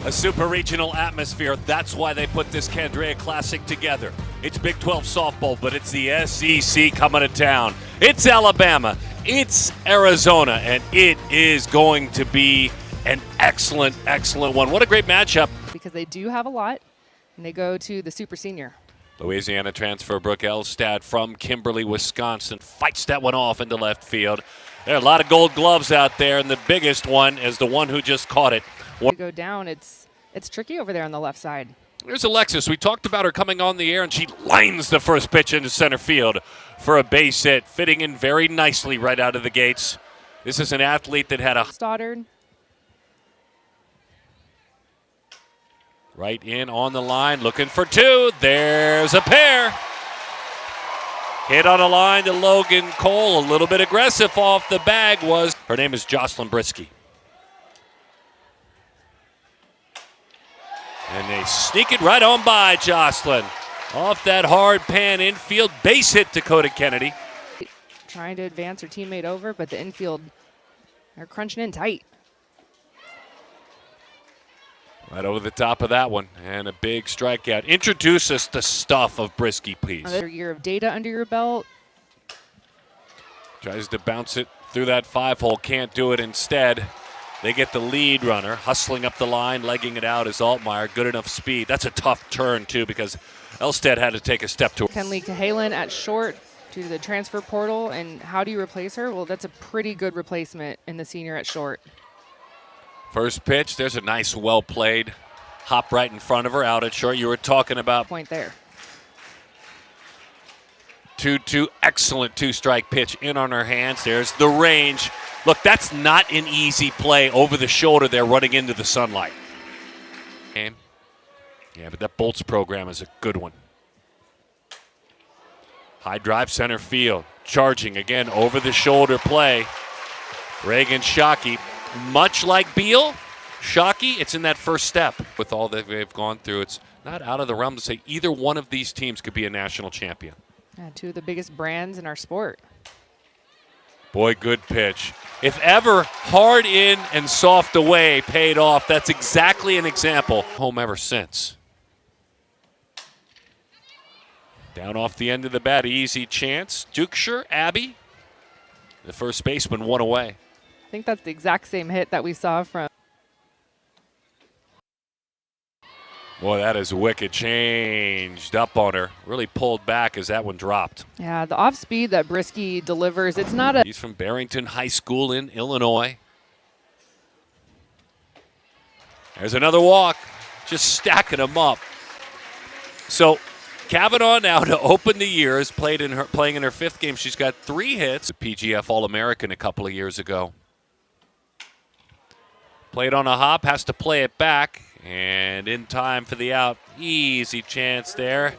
A super regional atmosphere. That's why they put this Candrea Classic together. It's Big 12 softball, but it's the SEC coming to town. It's Alabama. It's Arizona, and it is going to be an excellent, excellent one. What a great matchup. Because they do have a lot, and they go to the Super Senior. Louisiana transfer Brooke Elstad from Kimberly, Wisconsin, fights that one off into left field. There are a lot of gold gloves out there, and the biggest one is the one who just caught it. To go down, it's tricky over there on the left side. There's Alexis. We talked about her coming on the air, and she lines the first pitch into center field for a base hit, fitting in very nicely right out of the gates. This is an athlete that had a Stoddard. Right in on the line, looking for two. There's a pair. Hit on a line to Logan Cole. A little bit aggressive off the bag was. Her name is Jocelyn Brisky. And they sneak it right on by Jocelyn. Off that hard pan infield, base hit Dakota Kennedy. Trying to advance her teammate over, but the infield, they're crunching in tight. Right over the top of that one, and a big strikeout. Introduce us the stuff of Brisky, please. Another year of data under your belt. Tries to bounce it through that 5-hole, can't do it. Instead, they get the lead runner hustling up the line, legging it out is Altmaier. Good enough speed. That's a tough turn, too, because Elstad had to take a step to her. Kenley Cahalan at short due to the transfer portal, and how do you replace her? Well, that's a pretty good replacement in the senior at short. First pitch, there's a nice, well-played hop right in front of her, out at short. You were talking about Point there. 2-2, excellent two-strike pitch in on her hands. There's the range. Look, that's not an easy play over the shoulder there, running into the sunlight. Yeah, but that Bolts program is a good one. High drive center field. Charging again over the shoulder play. Reagan Shockey. Much like Beal, Shockey, it's in that first step. With all that they've gone through, it's not out of the realm to say either one of these teams could be a national champion. Yeah, two of the biggest brands in our sport. Boy, good pitch. If ever hard in and soft away paid off, that's exactly an example. Home ever since. Down off the end of the bat, easy chance. Dukeshire, Abby, the first baseman, one away. I think that's the exact same hit that we saw from. Boy, that is wicked. Changed up on her. Really pulled back as that one dropped. Yeah, the off speed that Brisky delivers, it's not a. He's from Barrington High School in Illinois. There's another walk. Just stacking them up. So Kavanaugh now to open the year is playing in her 5th game. She's got 3 hits. A PGF All-American a couple of years ago. Played on a hop, has to play it back, and in time for the out. Easy chance there.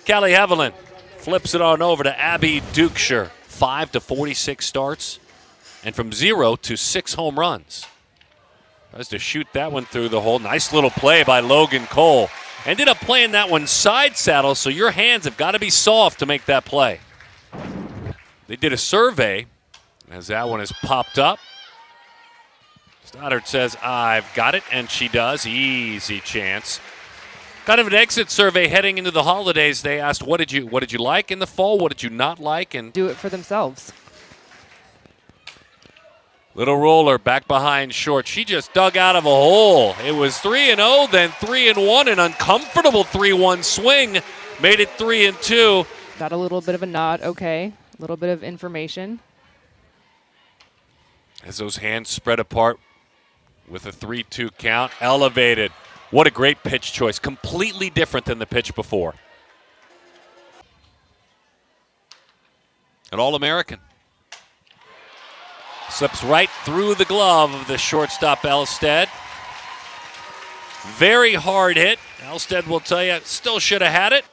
Callie Haviland flips it on over to Abby Dukeshire. 5 to 46 starts, and from 0 to 6 home runs. Tries to shoot that one through the hole. Nice little play by Logan Cole. Ended up playing that one side saddle, so your hands have got to be soft to make that play. They did a survey as that one has popped up. Stoddard says, I've got it, and she does. Easy chance. Kind of an exit survey heading into the holidays. They asked, what did you like in the fall? What did you not like? And Do it for themselves. little roller back behind short. She just dug out of a hole. It was 3-0, then 3-1, an uncomfortable 3-1 swing. Made it 3-2. Got a little bit of a nod, okay. A little bit of information. As those hands spread apart with a 3-2 count, elevated. What a great pitch choice. Completely different than the pitch before. An All-American. Slips right through the glove of the shortstop Elstad. Very hard hit. Elstad will tell you, still should have had it.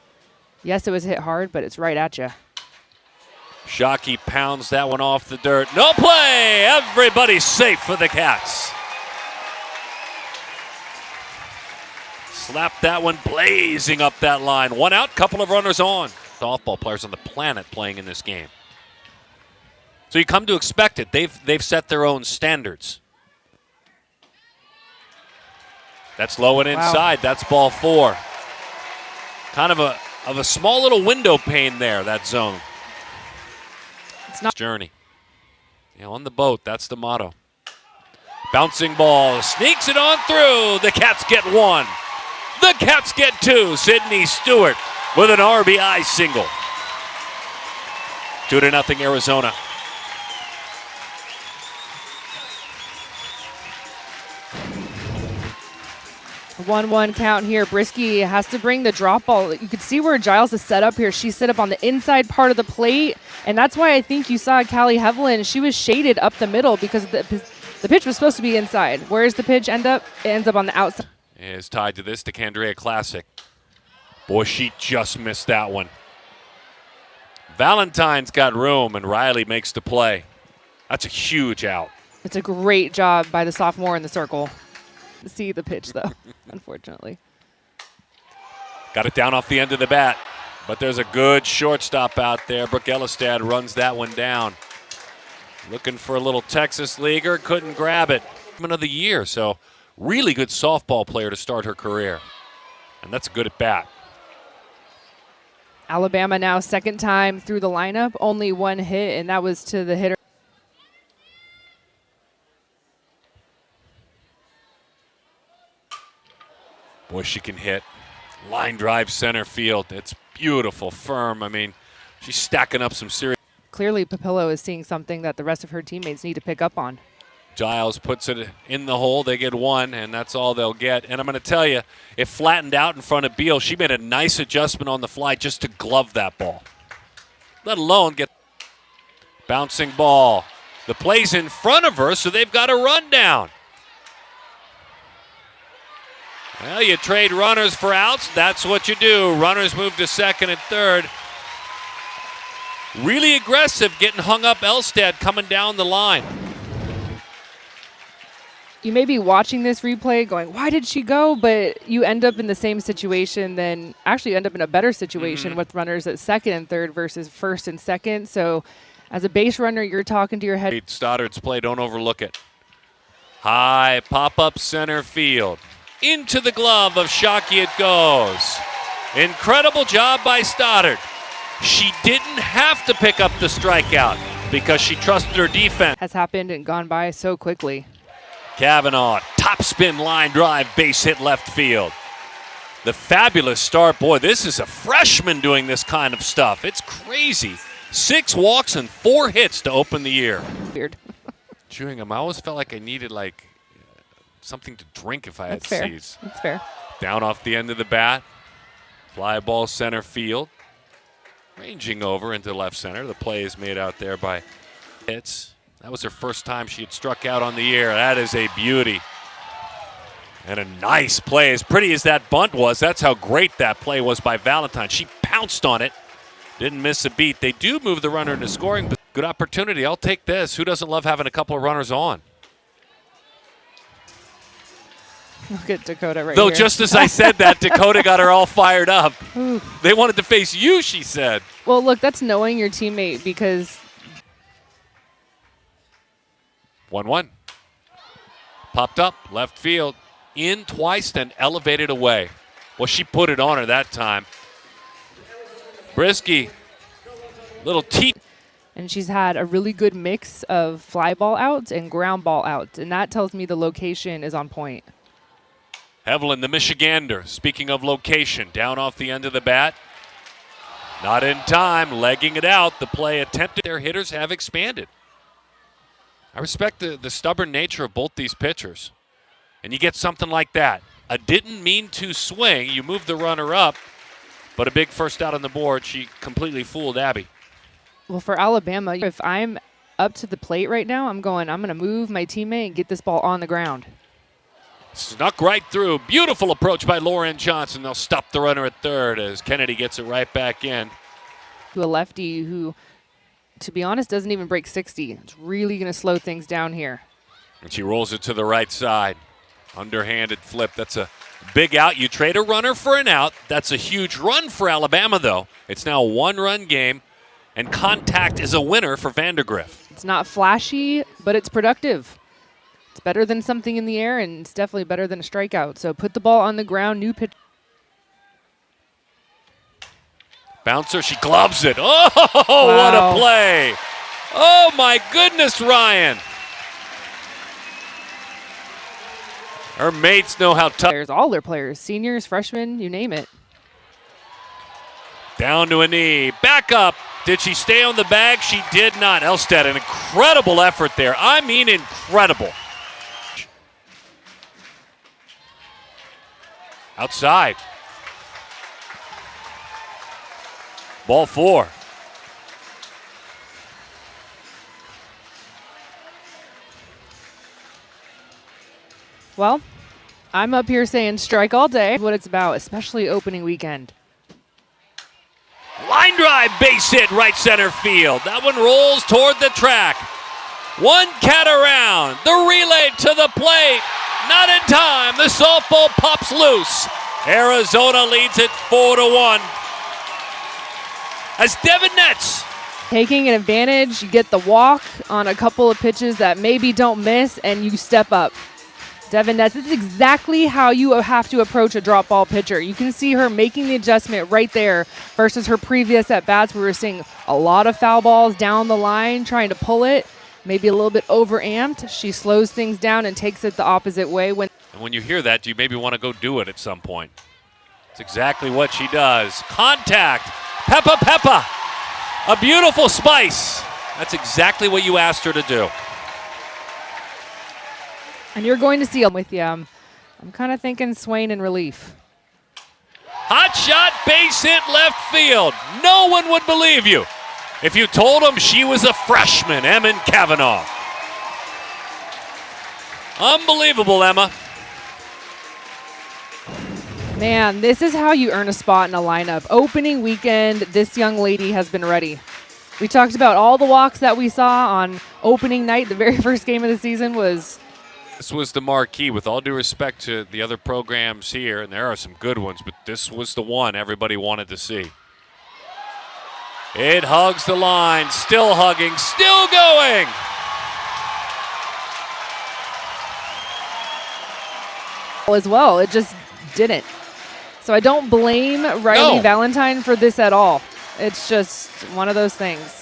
Yes, it was hit hard, but it's right at you. Shockey pounds that one off the dirt. No play! Everybody's safe for the Cats. Slapped that one blazing up that line. One out, couple of runners on. Softball players on the planet playing in this game. So you come to expect it. They've set their own standards. That's low and inside. That's ball 4. Kind of a small little window pane there, that zone. It's not Journey. On the boat, that's the motto. Bouncing ball, sneaks it on through. The Cats get 1. The Cats get 2. Sydney Stewart with an RBI single. 2-0 Arizona. 1-1 count here. Brisky has to bring the drop ball. You could see where Giles is set up here. She's set up on the inside part of the plate, and that's why I think you saw Callie Hevelin. She was shaded up the middle because the pitch was supposed to be inside. Where does the pitch end up? It ends up on the outside. Is tied to this DeCandrea Classic. Boy, she just missed that one. Valentine's got room, and Riley makes the play. That's a huge out. It's a great job by the sophomore in the circle. See the pitch, though, unfortunately. Got it down off the end of the bat, but there's a good shortstop out there. Brooke Elistad runs that one down. Looking for a little Texas leaguer, couldn't grab it. Of the year, so really good softball player to start her career. And that's a good at bat. Alabama now second time through the lineup, only 1 hit, and that was to the hitter. Boy, she can hit. Line drive center field. It's beautiful, firm. I mean, she's stacking up some serious. Clearly, Papillo is seeing something that the rest of her teammates need to pick up on. Giles puts it in the hole. They get 1, and that's all they'll get. And I'm going to tell you, it flattened out in front of Beal. She made a nice adjustment on the fly just to glove that ball, let alone get bouncing ball. The play's in front of her, so they've got a run down. Well, you trade runners for outs. That's what you do. Runners move to second and third. Really aggressive, getting hung up. Elstad coming down the line. You may be watching this replay going, why did she go? But you end up in the same situation, then actually end up in a better situation with runners at second and third versus first and second. So as a base runner, you're talking to your head. Stoddard's play, don't overlook it. High pop-up center field. Into the glove of Shockey it goes. Incredible job by Stoddard. She didn't have to pick up the strikeout because she trusted her defense. Has happened and gone by so quickly. Kavanaugh, top spin line drive, base hit left field. The fabulous start. Boy, this is a freshman doing this kind of stuff. It's crazy. 6 walks and 4 hits to open the year. Weird. Chewing them, I always felt like I needed something to drink if I had C's. That's fair. Down off the end of the bat. Fly ball center field. Ranging over into left center. The play is made out there by hits. That was her first time she had struck out on the year. That is a beauty. And a nice play. As pretty as that bunt was, that's how great that play was by Valentine. She pounced on it. Didn't miss a beat. They do move the runner into scoring, but good opportunity. I'll take this. Who doesn't love having a couple of runners on? Look at Dakota right Though here. just as I said that, Dakota got her all fired up. They wanted to face you, she said. Well, look, that's knowing your teammate because 1-1. Popped up, left field. In twice, then elevated away. Well, she put it on her that time. Brisky, little tee. and she's had a really good mix of fly ball outs and ground ball outs, and that tells me the location is on point. Hevelin, the Michigander, speaking of location, down off the end of the bat. Not in time, legging it out. The play attempted. Their hitters have expanded. I respect the stubborn nature of both these pitchers. And you get something like that. A didn't mean to swing. You move the runner up, but a big first out on the board. She completely fooled Abby. Well, for Alabama, if I'm up to the plate right now, I'm going to move my teammate and get this ball on the ground. Snuck right through. Beautiful approach by Lauren Johnson. They'll stop the runner at third as Kennedy gets it right back in. To a lefty who, to be honest, doesn't even break 60. It's really going to slow things down here. And she rolls it to the right side. Underhanded flip. That's a big out. You trade a runner for an out. That's a huge run for Alabama, though. It's now a one-run game, and contact is a winner for Vandergriff. It's not flashy, but it's productive. It's better than something in the air, and it's definitely better than a strikeout. So put the ball on the ground, new pitch. Bouncer, she gloves it. Oh, Wow. what a play. Oh, my goodness, Ryan. Her mates know how tough. Players, all their players, seniors, freshmen, you name it. Down to a knee. Back up. Did she stay on the bag? She did not. Elstead, an incredible effort there. I mean, incredible. Outside. Ball 4. Well, I'm up here saying strike all day. What it's about, especially opening weekend. Line drive, base hit, right center field. That one rolls toward the track. One cat around. The relay to the plate. Not in time. The softball pops loose. Arizona leads it 4-1. As Devin Netz. Taking an advantage, you get the walk on a couple of pitches that maybe don't miss, and you step up. Devin Netz, this is exactly how you have to approach a drop ball pitcher. You can see her making the adjustment right there versus her previous at-bats. We were seeing a lot of foul balls down the line, trying to pull it, maybe a little bit overamped. She slows things down and takes it the opposite way. And when you hear that, you maybe want to go do it at some point. It's exactly what she does. Contact. Peppa. A beautiful spice. That's exactly what you asked her to do. And you're going to see them with you. I'm kind of thinking Swain in relief. Hot shot, base hit, left field. No one would believe you if you told them she was a freshman, Emma Kavanaugh. Unbelievable, Emma. Man, this is how you earn a spot in a lineup. Opening weekend, this young lady has been ready. We talked about all the walks that we saw on opening night. The very first game of the season was... This was the marquee, with all due respect to the other programs here, and there are some good ones, but this was the one everybody wanted to see. It hugs the line, still hugging, still going. As well, it just didn't. So I don't blame Riley Valentine for this at all. It's just one of those things.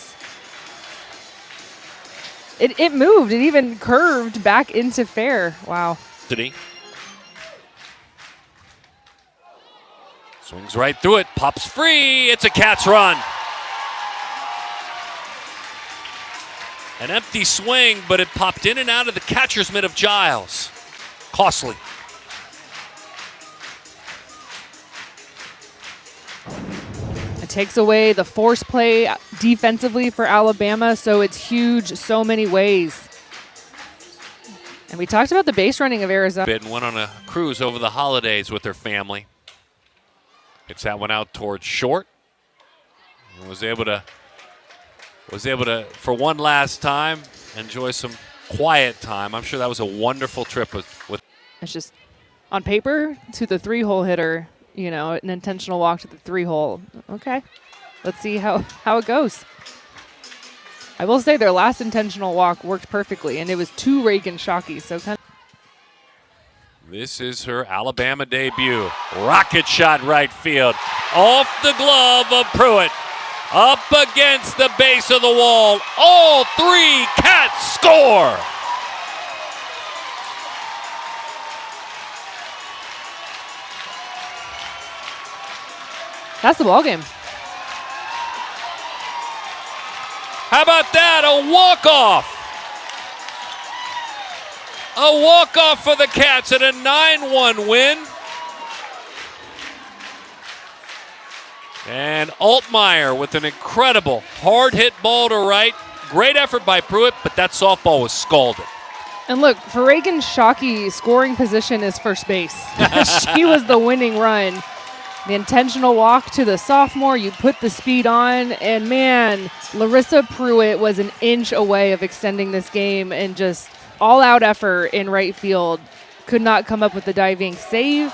It moved. It even curved back into fair. Wow. Swings right through it. Pops free. It's a cat's run. An empty swing, but it popped in and out of the catcher's mitt of Giles. Costly. It takes away the force play defensively for Alabama, so it's huge so many ways. And we talked about the base running of Arizona. And went on a cruise over the holidays with her family. It's that one out towards short. And was able to, for one last time, enjoy some quiet time. I'm sure that was a wonderful trip with. It's just on paper to the 3-hole hitter. You know, an intentional walk to the 3-hole. Okay, let's see how it goes. I will say their last intentional walk worked perfectly, and it was to Reagan Shockey. So This is her Alabama debut. Rocket shot right field. Off the glove of Pruitt. Up against the base of the wall. All 3 Cats score. that's the ball game. How about that? A walk-off. A walk-off for the Cats and a 9-1 win. And Altmaier with an incredible hard-hit ball to right. Great effort by Pruitt, but that softball was scalded. And look, for Reagan Shockey, scoring position is first base. She was the winning run. The intentional walk to the sophomore, you put the speed on, and man, Larissa Pruitt was an inch away of extending this game, and just all-out effort in right field. Could not come up with the diving save,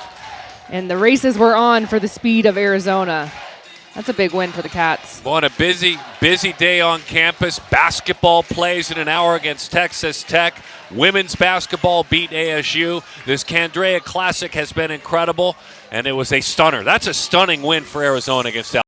and the races were on for the speed of Arizona. That's a big win for the Cats. On a busy day on campus. Basketball plays in an hour against Texas Tech. Women's basketball beat ASU. This Candrea Classic has been incredible, and it was a stunner. That's a stunning win for Arizona against